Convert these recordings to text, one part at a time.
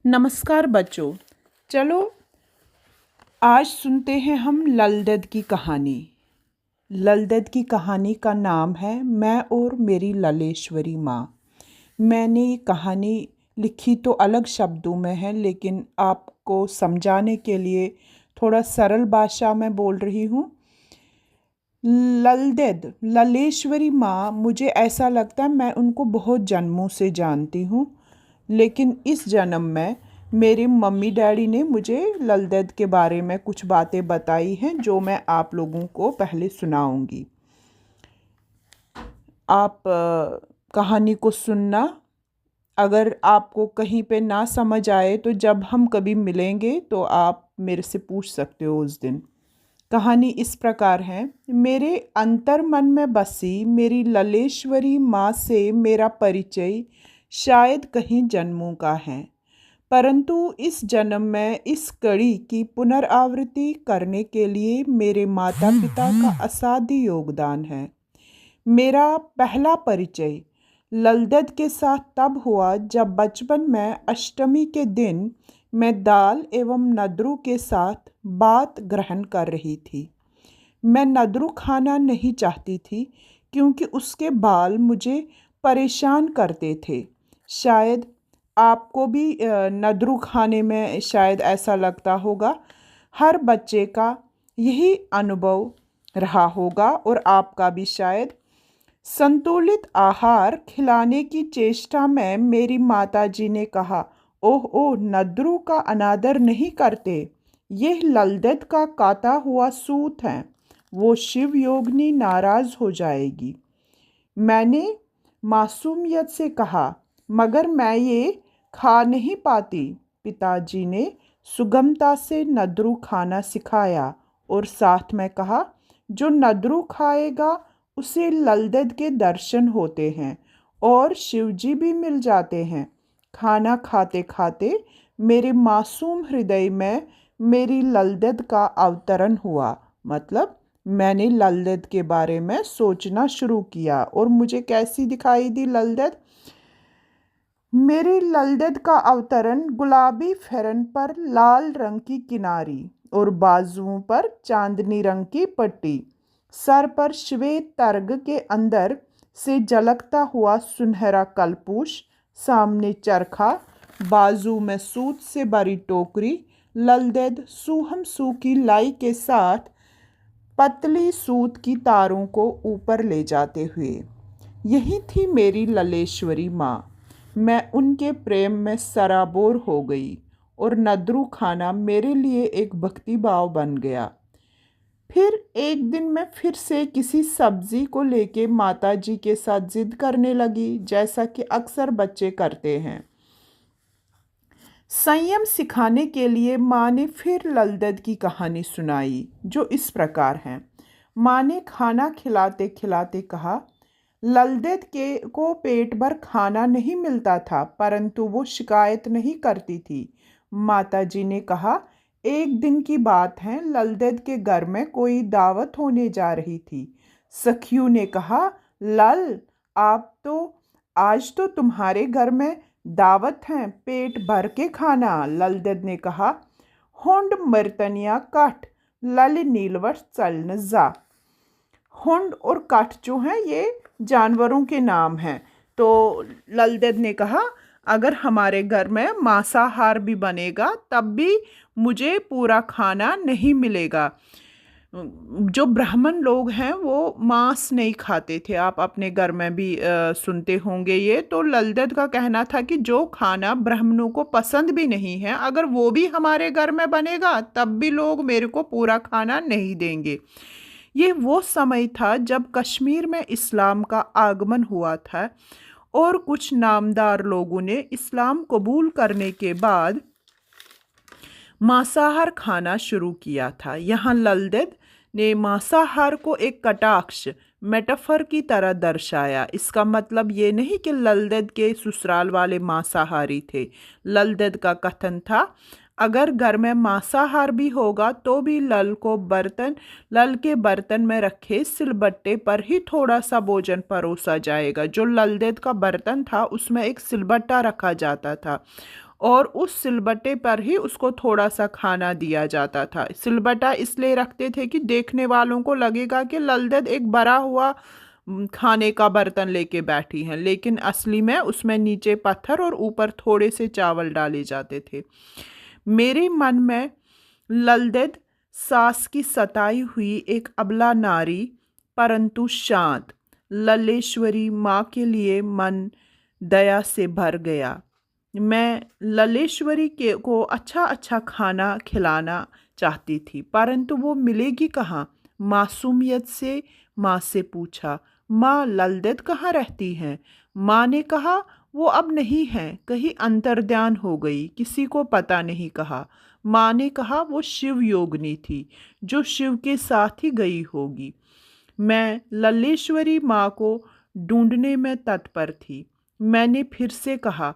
नमस्कार बच्चों। चलो आज सुनते हैं हम ललदद की कहानी। ललदद की कहानी का नाम है मैं और मेरी ललेश्वरी माँ। मैंने ये कहानी लिखी तो अलग शब्दों में है, लेकिन आपको समझाने के लिए थोड़ा सरल भाषा में बोल रही हूँ। ललदद ललेश्वरी माँ, मुझे ऐसा लगता है मैं उनको बहुत जन्मों से जानती हूँ, लेकिन इस जन्म में मेरे मम्मी डैडी ने मुझे ललदद के बारे में कुछ बातें बताई हैं जो मैं आप लोगों को पहले सुनाऊंगी। आप कहानी को सुनना। अगर आपको कहीं पे ना समझ आए तो जब हम कभी मिलेंगे तो आप मेरे से पूछ सकते हो उस दिन। कहानी इस प्रकार है। मेरे अंतर मन में बसी मेरी ललेश्वरी माँ से मेरा परिचय शायद कहीं जन्मों का है, परंतु इस जन्म में इस कड़ी की पुनरावृत्ति करने के लिए मेरे माता पिता का असाध्य योगदान है। मेरा पहला परिचय ललदद के साथ तब हुआ जब बचपन में अष्टमी के दिन मैं दाल एवं नदरू के साथ बात ग्रहण कर रही थी। मैं नदरू खाना नहीं चाहती थी क्योंकि उसके बाल मुझे परेशान करते थे। शायद आपको भी नदरू खाने में शायद ऐसा लगता होगा। हर बच्चे का यही अनुभव रहा होगा और आपका भी शायद। संतुलित आहार खिलाने की चेष्टा में मेरी माताजी ने कहा, ओह ओह, नद्रू का अनादर नहीं करते। यह ललदद का काता हुआ सूत है, वो शिव योगिनी नाराज हो जाएगी। मैंने मासूमियत से कहा, मगर मैं ये खा नहीं पाती। पिताजी ने सुगमता से नद्रू खाना सिखाया और साथ में कहा, जो नद्रू खाएगा उसे ललदद के दर्शन होते हैं और शिवजी भी मिल जाते हैं। खाना खाते खाते मेरे मासूम हृदय में मेरी ललदद का अवतरण हुआ। मतलब मैंने ललदद के बारे में सोचना शुरू किया और मुझे कैसी दिखाई दी ललदद। मेरे ललदद का अवतरण गुलाबी फेरन पर लाल रंग की किनारी और बाजुओं पर चांदनी रंग की पट्टी, सर पर श्वेत तरग के अंदर से झलकता हुआ सुनहरा कलपूश, सामने चरखा, बाजू में सूत से भरी टोकरी। ललदद सूहम सूखी लाई के साथ पतली सूत की तारों को ऊपर ले जाते हुए। यही थी मेरी ललेश्वरी माँ। मैं उनके प्रेम में सराबोर हो गई और नद्रू खाना मेरे लिए एक भक्ति भाव बन गया। फिर एक दिन मैं फिर से किसी सब्जी को लेके माताजी के साथ जिद करने लगी, जैसा कि अक्सर बच्चे करते हैं। संयम सिखाने के लिए माँ ने फिर ललदद की कहानी सुनाई जो इस प्रकार है। माँ ने खाना खिलाते खिलाते कहा, ललदद के को पेट भर खाना नहीं मिलता था, परंतु वो शिकायत नहीं करती थी। माताजी ने कहा, एक दिन की बात है, ललदद के घर में कोई दावत होने जा रही थी। सखियों ने कहा, लल, आप तो आज तो तुम्हारे घर में दावत है, पेट भर के खाना। ललदद ने कहा, होंड मर्तनिया काठ, लल नीलवर चलन जा। होंड और काठ जो हैं ये जानवरों के नाम हैं। तो ललदद ने कहा, अगर हमारे घर में मांसाहार भी बनेगा तब भी मुझे पूरा खाना नहीं मिलेगा। जो ब्राह्मण लोग हैं वो मांस नहीं खाते थे। आप अपने घर में भी सुनते होंगे ये। तो ललदद का कहना था कि जो खाना ब्राह्मणों को पसंद भी नहीं है, अगर वो भी हमारे घर में बनेगा तब भी लोग मेरे को पूरा खाना नहीं देंगे। ये वो समय था जब कश्मीर में इस्लाम का आगमन हुआ था और कुछ नामदार लोगों ने इस्लाम कबूल करने के बाद मांसाहार खाना शुरू किया था। यहाँ ललदद ने मांसाहार को एक कटाक्ष मेटाफर की तरह दर्शाया। इसका मतलब ये नहीं कि ललदद के ससुराल वाले मांसाहारी थे। ललदद का कथन था, अगर घर में मांसाहार भी होगा तो भी लल के बर्तन में रखे सिलबट्टे पर ही थोड़ा सा भोजन परोसा जाएगा। जो ललदेद का बर्तन था उसमें एक सिलबट्टा रखा जाता था और उस सिलबट्टे पर ही उसको थोड़ा सा खाना दिया जाता था। सिलबट्टा इसलिए रखते थे कि देखने वालों को लगेगा कि ललदेद एक भरा हुआ खाने का बर्तन लेके बैठी हैं, लेकिन असली में उसमें नीचे पत्थर और ऊपर थोड़े से चावल डाले जाते थे। मेरे मन में ललदेद सास की सताई हुई एक अबला नारी, परंतु शांत ललेश्वरी माँ के लिए मन दया से भर गया। मैं ललेश्वरी को अच्छा अच्छा खाना खिलाना चाहती थी, परंतु वो मिलेगी कहाँ। मासूमियत से माँ से पूछा, माँ ललदेद कहाँ रहती हैं? माँ ने कहा, वो अब नहीं है, कहीं अंतर्ध्यान हो गई, किसी को पता नहीं कहा। माँ ने कहा, वो शिव योगिनी थी जो शिव के साथ ही गई होगी। मैं लल्लेश्वरी माँ को ढूंढने में तत्पर थी। मैंने फिर से कहा,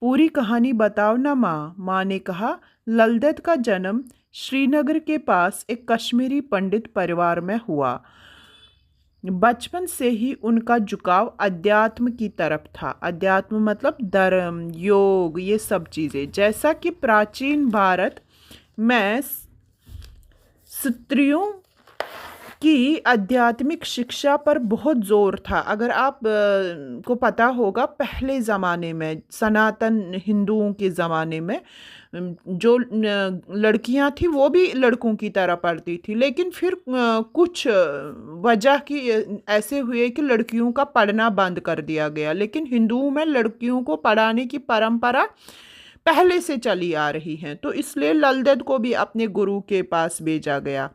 पूरी कहानी बताओ ना माँ। माँ ने कहा, ललदेद का जन्म श्रीनगर के पास एक कश्मीरी पंडित परिवार में हुआ। बचपन से ही उनका झुकाव अध्यात्म की तरफ था। अध्यात्म मतलब धर्म, योग, ये सब चीज़ें। जैसा कि प्राचीन भारत में स्त्रियों की आध्यात्मिक शिक्षा पर बहुत जोर था। अगर आप को पता होगा, पहले ज़माने में सनातन हिंदुओं के ज़माने में जो लड़कियां थी वो भी लड़कों की तरह पढ़ती थी, लेकिन फिर कुछ वजह की ऐसे हुए कि लड़कियों का पढ़ना बंद कर दिया गया। लेकिन हिंदुओं में लड़कियों को पढ़ाने की परंपरा पहले से चली आ रही है, तो इसलिए ललदेद को भी अपने गुरु के पास भेजा गया,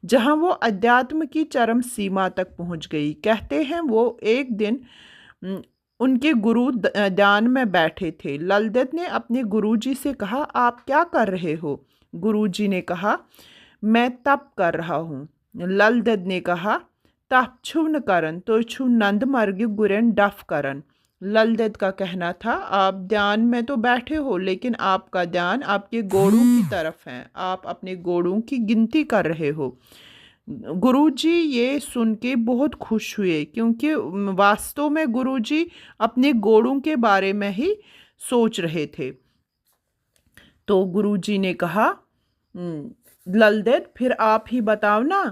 जहां वो अध्यात्म की चरम सीमा तक पहुंच गई। कहते हैं वो एक दिन उनके गुरु ध्यान में बैठे थे। ललदेद ने अपने गुरुजी से कहा, आप क्या कर रहे हो? गुरुजी ने कहा, मैं तप कर रहा हूँ। ललदेद ने कहा, तप छुन न करन तो छु नंद मर्ग गुरेन डफ करन। ललदेद का कहना था, आप ध्यान में तो बैठे हो, लेकिन आपका ध्यान आपके घोड़ों की तरफ है, आप अपने घोड़ों की गिनती कर रहे हो। गुरुजी ये सुन के बहुत खुश हुए, क्योंकि वास्तव में गुरुजी अपने घोड़ों के बारे में ही सोच रहे थे। तो गुरुजी ने कहा, ललदेद फिर आप ही बताओ ना,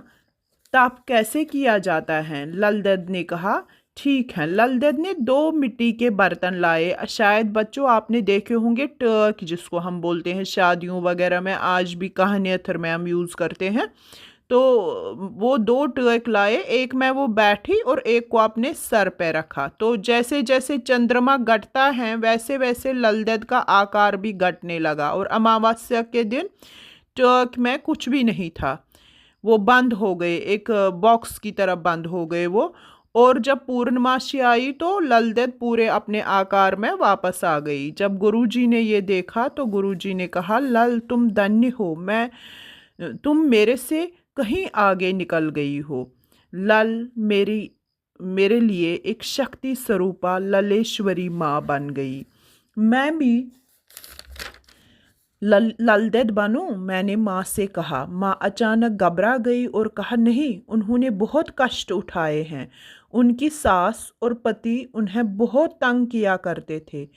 तप कैसे किया जाता है? ललदेद ने कहा, ठीक है। ललदेद ने 2 मिट्टी के बर्तन लाए। शायद बच्चों आपने देखे होंगे टर्क, जिसको हम बोलते हैं शादियों वगैरह में, आज भी कहानियथर में हम यूज़ करते हैं। तो वो 2 टर्क लाए, एक में वो बैठी और एक को अपने सर पे रखा। तो जैसे जैसे चंद्रमा घटता है वैसे वैसे ललदेद का आकार भी घटने लगा, और अमावस्या के दिन टर्क में कुछ भी नहीं था, वो बंद हो गए, एक बॉक्स की तरह बंद हो गए वो। और जब पूर्णमासी आई तो ललदेद पूरे अपने आकार में वापस आ गई। जब गुरुजी ने ये देखा तो गुरुजी ने कहा, लल तुम धन्य हो, तुम मेरे से कहीं आगे निकल गई हो। लल मेरे लिए एक शक्ति स्वरूपा ललेश्वरी माँ बन गई। मैं भी ललदेद बनूं? मैंने माँ से कहा। माँ अचानक घबरा गई और कहा, नहीं, उन्होंने बहुत कष्ट उठाए हैं। उनकी सास और पति उन्हें बहुत तंग किया करते थे।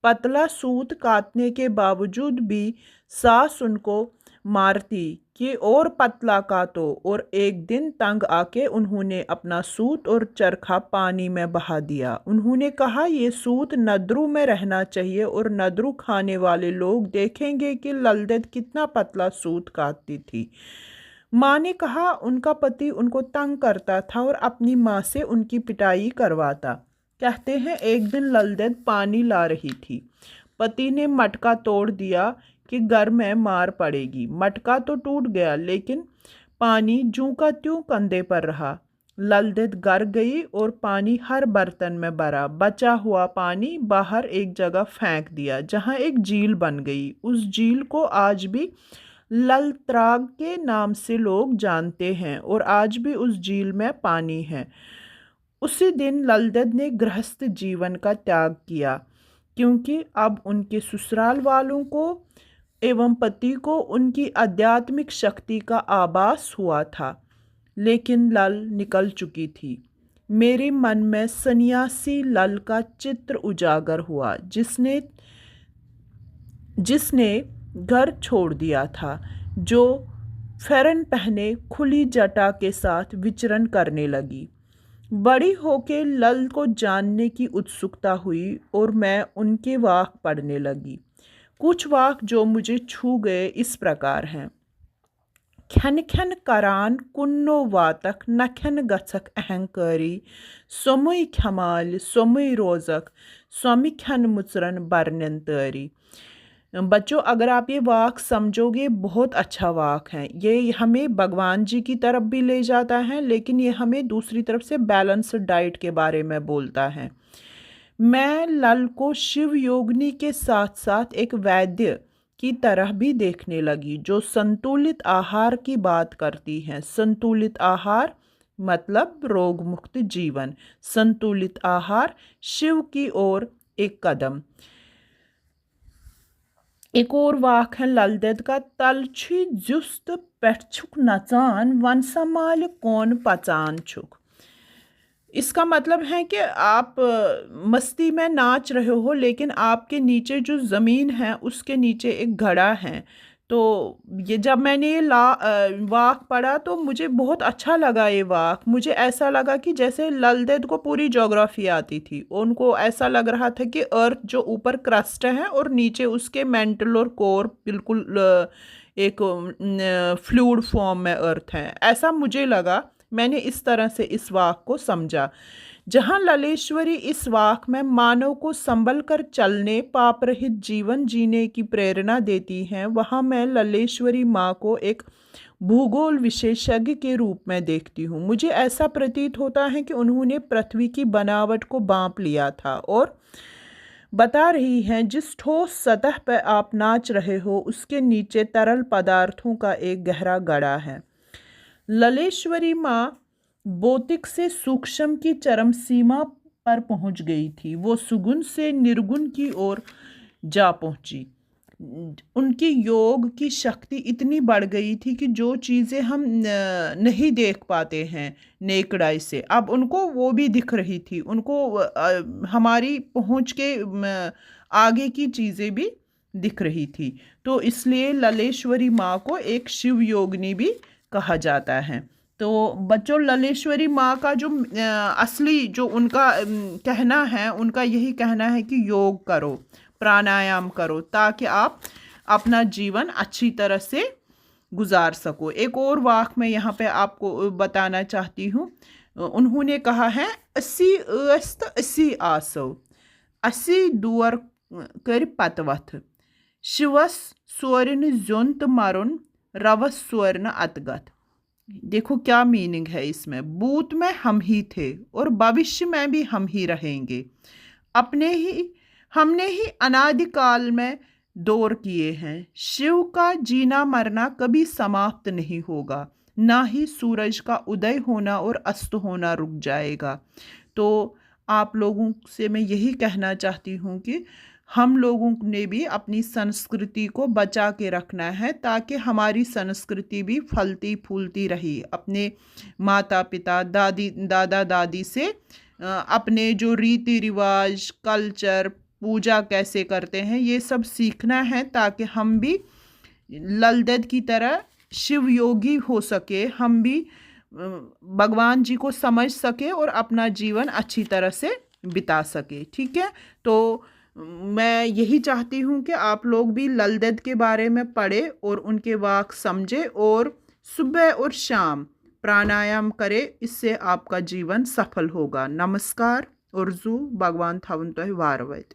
पतला सूत काटने के बावजूद भी सास उनको मारती कि और पतला काटो, और एक दिन तंग आके उन्होंने अपना सूत और चरखा पानी में बहा दिया। उन्होंने कहा, ये सूत नदरू में रहना चाहिए और नदरू खाने वाले लोग देखेंगे कि ललदेद कितना पतला सूत काटती थी। माँ ने कहा, उनका पति उनको तंग करता था और अपनी माँ से उनकी पिटाई करवाता। कहते हैं एक दिन ललदेद पानी ला रही थी, पति ने मटका तोड़ दिया कि घर में मार पड़ेगी। मटका तो टूट गया, लेकिन पानी जूं का त्यों कंधे पर रहा। ललदेद घर गई और पानी हर बर्तन में भरा। बचा हुआ पानी बाहर एक जगह फेंक दिया, जहां एक झील बन गई। उस झील को आज भी ललत्राग के नाम से लोग जानते हैं, और आज भी उस झील में पानी है। उसी दिन ललदेद ने गृहस्थ जीवन का त्याग किया, क्योंकि अब उनके ससुराल वालों को एवं पति को उनकी आध्यात्मिक शक्ति का आभास हुआ था, लेकिन लल निकल चुकी थी। मेरे मन में सन्यासी लल का चित्र उजागर हुआ, जिसने घर छोड़ दिया था, जो फेरन पहने खुली जटा के साथ विचरण करने लगी। बड़ी होके लल को जानने की उत्सुकता हुई और मैं उनके वाक पढ़ने लगी। कुछ वाक जो मुझे छू गए इस प्रकार हैं। खन खन करान कुन्नो वातक नखन गछक अहंकारी सोमुई खमाल सोमुई रोजक स्वामी खन मुचरन बरनन तारी। बच्चों, अगर आप ये वाक समझोगे, बहुत अच्छा वाक है। ये हमें भगवान जी की तरफ भी ले जाता है, लेकिन ये हमें दूसरी तरफ से बैलेंस्ड डाइट के बारे में बोलता है। मैं लल को शिव योगिनी के साथ साथ एक वैद्य की तरह भी देखने लगी, जो संतुलित आहार की बात करती हैं। संतुलित आहार मतलब रोग मुक्त जीवन। संतुलित आहार, शिव की ओर एक कदम। एक और वाक है लल देद का, तल छी जुस्त पेछुक नचान वन संभाल कौन पचान छुक। इसका मतलब है कि आप मस्ती में नाच रहे हो, लेकिन आपके नीचे जो ज़मीन है उसके नीचे एक घड़ा है। तो ये जब मैंने ये वाक पढ़ा तो मुझे बहुत अच्छा लगा ये वाक। मुझे ऐसा लगा कि जैसे लल देद को पूरी ज्योग्राफी आती थी। उनको ऐसा लग रहा था कि अर्थ जो ऊपर क्रस्ट है और नीचे उसके मेंटल और कोर बिल्कुल एक फ्लूइड फॉर्म में अर्थ है, ऐसा मुझे लगा। मैंने इस तरह से इस वाक को समझा। जहाँ ललेश्वरी इस वाक में मानव को संभल कर चलने, पाप रहित जीवन जीने की प्रेरणा देती हैं, वहाँ मैं ललेश्वरी माँ को एक भूगोल विशेषज्ञ के रूप में देखती हूँ। मुझे ऐसा प्रतीत होता है कि उन्होंने पृथ्वी की बनावट को भांप लिया था और बता रही हैं, जिस ठोस सतह पर आप नाच रहे हो उसके नीचे तरल पदार्थों का एक गहरा गड़ा है। ललेश्वरी माँ भौतिक से सूक्ष्म की चरम सीमा पर पहुंच गई थी। वो सुगुण से निर्गुण की ओर जा पहुंची। उनकी योग की शक्ति इतनी बढ़ गई थी कि जो चीज़ें हम नहीं देख पाते हैं नेकड आई से, अब उनको वो भी दिख रही थी। उनको हमारी पहुंच के आगे की चीज़ें भी दिख रही थी। तो इसलिए ललेश्वरी माँ को एक शिव योगिनी भी कहा जाता है। तो बच्चों, ललेश्वरी माँ का जो असली जो उनका कहना है, उनका यही कहना है कि योग करो, प्राणायाम करो, ताकि आप अपना जीवन अच्छी तरह से गुजार सको। एक और वाक मैं यहाँ पे आपको बताना चाहती हूँ। उन्होंने कहा है, असी अस्त असी आसो असी दुअर कर पतवथ शिवस स्वर्ण जोंत मरुन रवस स्वर्ण अतगत। देखो क्या मीनिंग है इसमें। भूत में हम ही थे और भविष्य में भी हम ही रहेंगे। हमने ही अनादिकाल में दौर किए हैं। शिव का जीना मरना कभी समाप्त नहीं होगा, ना ही सूरज का उदय होना और अस्त होना रुक जाएगा। तो आप लोगों से मैं यही कहना चाहती हूँ कि हम लोगों ने भी अपनी संस्कृति को बचा के रखना है, ताकि हमारी संस्कृति भी फलती फूलती रही। अपने माता पिता दादा दादी से अपने जो रीति रिवाज, कल्चर, पूजा कैसे करते हैं, ये सब सीखना है, ताकि हम भी लल देद की तरह शिव योगी हो सके, हम भी भगवान जी को समझ सके और अपना जीवन अच्छी तरह से बिता सके। ठीक है, तो मैं यही चाहती हूँ कि आप लोग भी लल देद के बारे में पढ़े और उनके वाक समझे और सुबह और शाम प्राणायाम करें। इससे आपका जीवन सफल होगा। नमस्कार। उर्जू भगवान थावन तो वार वैद।